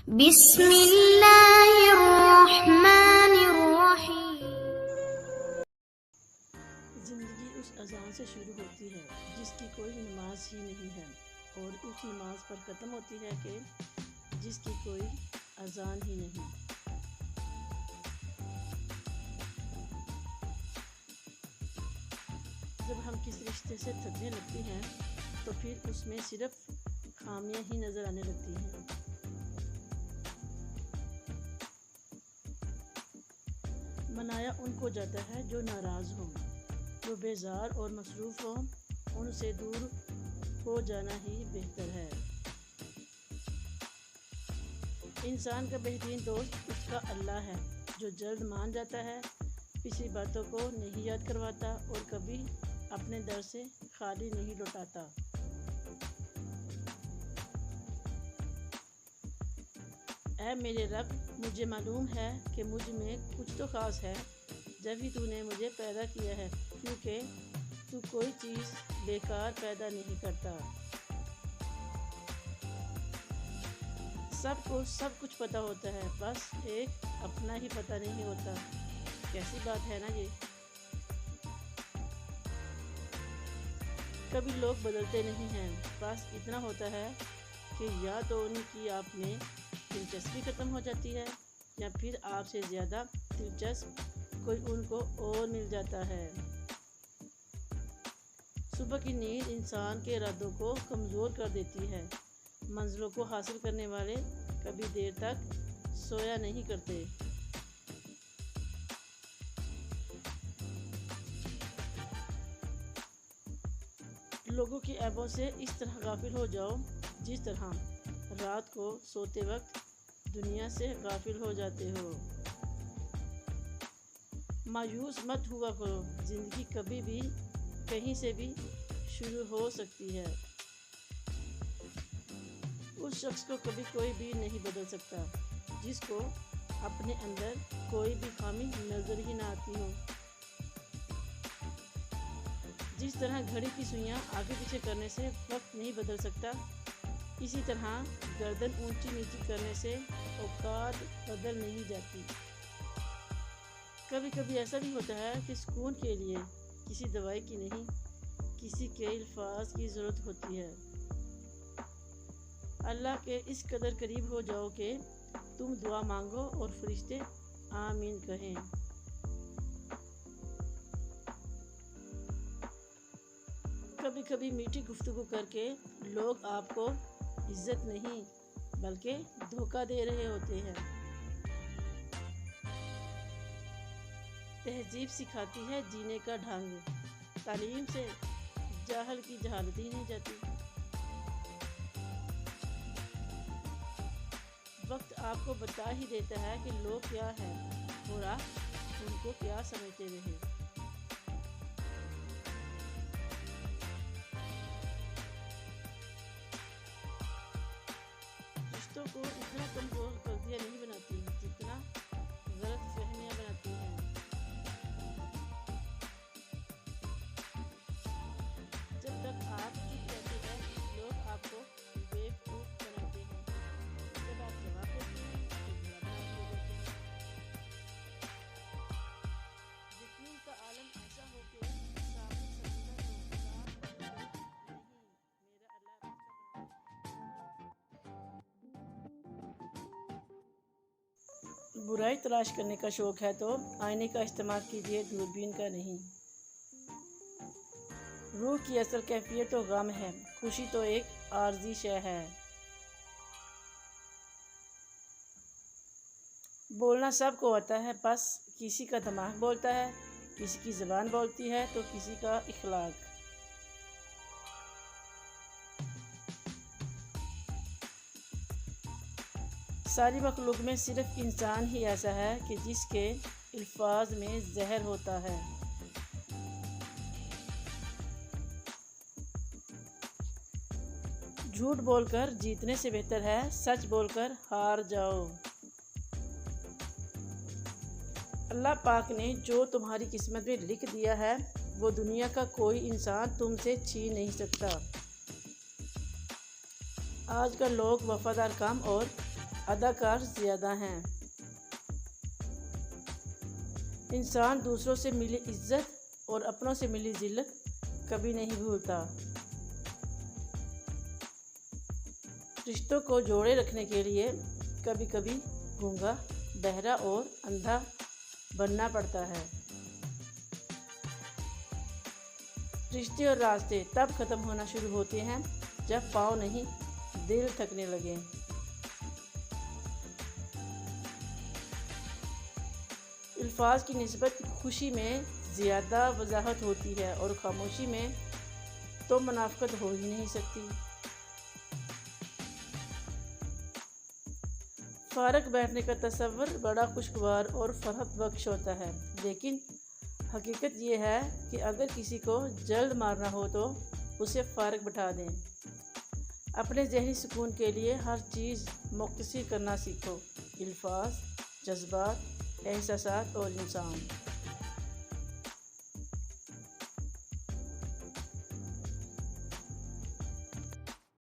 بسم اللہ الرحمن الرحیم۔ زندگی اس اذان سے شروع ہوتی ہے جس کی کوئی نماز ہی نہیں ہے، اور اس نماز پر ختم ہوتی ہے کہ جس کی کوئی اذان ہی نہیں۔ جب ہم کسی رشتے سے تھکنے لگتے ہیں تو پھر اس میں صرف خامیاں ہی نظر آنے لگتی ہیں۔ منایا ان کو جاتا ہے جو ناراض ہوں، جو بیزار اور مصروف ہوں، ان سے دور ہو جانا ہی بہتر ہے۔ انسان کا بہترین دوست اس کا اللہ ہے، جو جلد مان جاتا ہے، پچھلی باتوں کو نہیں یاد کرواتا اور کبھی اپنے در سے خالی نہیں لوٹاتا۔ اے میرے رب، مجھے معلوم ہے کہ مجھ میں کچھ تو خاص ہے جب ہی تو نے مجھے پیدا کیا ہے، کیونکہ تو کوئی چیز بیکار پیدا نہیں کرتا۔ سب کو سب کچھ پتہ ہوتا ہے، بس ایک اپنا ہی پتہ نہیں ہوتا۔ کیسی بات ہے نا یہ؟ کبھی لوگ بدلتے نہیں ہیں، بس اتنا ہوتا ہے کہ یا تو ان کی آپ میں دلچسپی ختم ہو جاتی ہے، یا پھر آپ سے زیادہ دلچسپ کوئی ان کو اور مل جاتا ہے۔ صبح کی نیند انسان کے ارادوں کو کمزور کر دیتی ہے۔ منزلوں کو حاصل کرنے والے کبھی دیر تک سویا نہیں کرتے۔ لوگوں کی عیبوں سے اس طرح غافل ہو جاؤ جس طرح رات کو سوتے وقت دنیا سے غافل ہو جاتے ہو۔ مایوس مت ہوا کرو، زندگی کبھی بھی کہیں سے بھی شروع ہو سکتی ہے۔ اس شخص کو کبھی کوئی بھی نہیں بدل سکتا جس کو اپنے اندر کوئی بھی خامی نظر ہی نہ آتی ہو۔ جس طرح گھڑی کی سوئیاں آگے پیچھے کرنے سے وقت نہیں بدل سکتا، اسی طرح گردن اونچی نیچی کرنے سے اوقات بدل نہیں جاتی۔ کبھی کبھی ایسا بھی ہوتا ہے کہ سکون کے لیے کسی دوائی کی نہیں، کسی کے الفاظ کی ضرورت ہوتی ہے۔ اللہ کے اس قدر قریب ہو جاؤ کہ تم دعا مانگو اور فرشتے آمین کہیں۔ کبھی کبھی میٹھی گفتگو کر کے لوگ آپ کو عزت نہیں بلکہ دھوکہ دے رہے ہوتے ہیں۔ تہذیب سکھاتی ہے جینے کا ڈھنگ، تعلیم سے جاہل کی جہالت ہی نہیں جاتی۔ وقت آپ کو بتا ہی دیتا ہے کہ لوگ کیا ہیں اور آپ ان کو کیا سمجھتے رہے۔ رشتوں کو اتنا کمزور غلطیاں نہیں بناتی جتنا غلط فہمیاں بناتی ہیں۔ جب تک آپ چپ رہتے ہیں لوگ آپ کو بیوقوف بناتے ہیں، جب آپ جواب دیتے ہیں تو بڑا بنا دیتے ہیں۔ یقین کا عالم ایسا ہو کہ سامنے سمندر ہو، ساتھ نہیں، میرا اللہ راستہ بنائے۔ برائی تلاش کرنے کا شوق ہے تو آئینے کا استعمال کیجیے، دوربین کا نہیں۔ روح کی اصل کیفیت تو غم ہے، خوشی تو ایک عارضی شے ہے۔ بولنا سب کو آتا ہے، بس کسی کا دماغ بولتا ہے، کسی کی زبان بولتی ہے تو کسی کا اخلاق۔ ساری مخلوق میں صرف انسان ہی ایسا ہے کہ جس کے الفاظ میں زہر ہوتا ہے۔ جھوٹ بول کر جیتنے سے بہتر ہے سچ بول کر ہار جاؤ۔ اللہ پاک نے جو تمہاری قسمت میں لکھ دیا ہے وہ دنیا کا کوئی انسان تم سے چھین نہیں سکتا۔ آج کل لوگ وفادار کم اور اداکار زیادہ ہیں۔ انسان دوسروں سے ملی عزت اور اپنوں سے ملی ذلت کبھی نہیں بھولتا۔ رشتوں کو جوڑے رکھنے کے لیے کبھی کبھی گونگا، بہرا اور اندھا بننا پڑتا ہے۔ رشتے اور راستے تب ختم ہونا شروع ہوتے ہیں جب پاؤں نہیں دل تھکنے لگے۔ الفاظ کی نسبت خوشی میں زیادہ وضاحت ہوتی ہے اور خاموشی میں تو منافقت ہو ہی نہیں سکتی۔ فارغ بیٹھنے کا تصور بڑا خوشگوار اور فرحت بخش ہوتا ہے، لیکن حقیقت یہ ہے کہ اگر کسی کو جلد مارنا ہو تو اسے فارغ بٹھا دیں۔ اپنے ذہنی سکون کے لیے ہر چیز مختصر کرنا سیکھو: الفاظ، جذبات، احساسات اور انسان۔